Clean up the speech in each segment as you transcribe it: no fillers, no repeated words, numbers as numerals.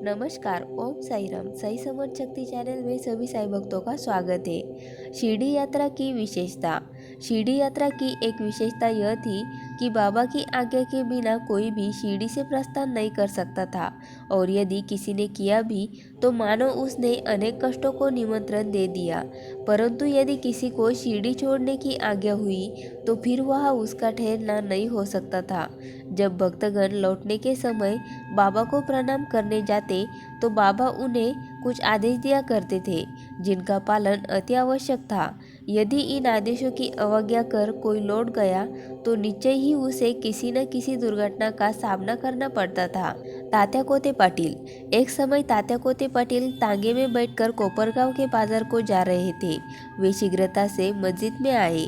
नमस्कार, ओम साई राम। साई समर्थ शक्ति चैनल में सभी साई भक्तों का स्वागत है। शिरडी यात्रा की विशेषता। शिरडी यात्रा की एक विशेषता यह थी कि बाबा की आज्ञा के बिना कोई भी शिरडी से प्रस्थान नहीं कर सकता था, और यदि किसी ने किया भी तो मानो उसने अनेक कष्टों को निमंत्रण दे दिया। परंतु यदि किसी को शिरडी छोड़ने की आज्ञा हुई तो फिर वह उसका ठहरना नहीं हो सकता था। जब भक्तगण लौटने के समय बाबा को प्रणाम करने जाते तो बाबा उन्हें कुछ आदेश दिया करते थे, जिनका पालन अति आवश्यक था। यदि इन आदेशों की अवज्ञा कर कोई लौट गया तो निश्चय ही उसे किसी न किसी दुर्घटना का सामना करना पड़ता था। तात्या कोते पाटिल। एक समय तात्या कोते पाटिल तांगे में बैठकर कोपरगांव के बाजार को जा रहे थे। वे शीघ्रता से मस्जिद में आए,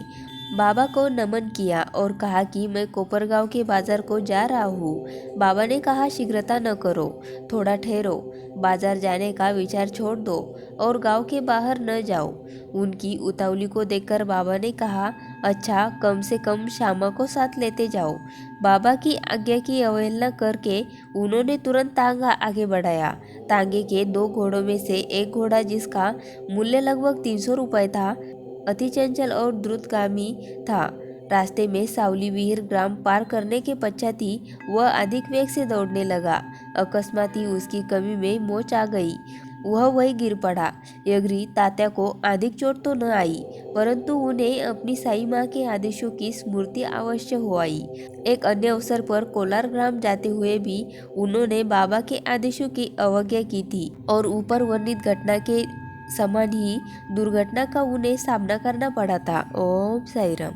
बाबा को नमन किया और कहा कि मैं कोपरगांव के बाजार को जा रहा हूँ। बाबा ने कहा, शीघ्रता न करो, थोड़ा ठहरो, बाजार जाने का विचार छोड़ दो और गांव के बाहर न जाओ। उनकी उतावली को देखकर बाबा ने कहा, अच्छा, कम से कम श्यामा को साथ लेते जाओ। बाबा की आज्ञा की अवहेलना करके उन्होंने तुरंत तांगा आगे बढ़ाया। तांगे के दो घोड़ों में से एक घोड़ा, जिसका मूल्य लगभग 300 रुपये था, अति चंचल और द्रुतगामी था। रास्ते में सावली विहीर ग्राम पार करने के पश्चात ही वह अधिक वेग से दौड़ने लगा। अकस्मात ही उसकी कमी में मोच आ गई, वह वही गिर पड़ा। यगरी तात्या को अधिक चोट तो न आई, परंतु उन्हें अपनी साई माँ के आदेशों की स्मृति अवश्य हो आई। एक अन्य अवसर पर कोलार ग्राम जाते हुए भी उन्होंने बाबा के आदेशों की अवज्ञा की थी और ऊपर वर्णित घटना के समान ही दुर्घटना का उन्हें सामना करना पड़ा था। ओम साई राम।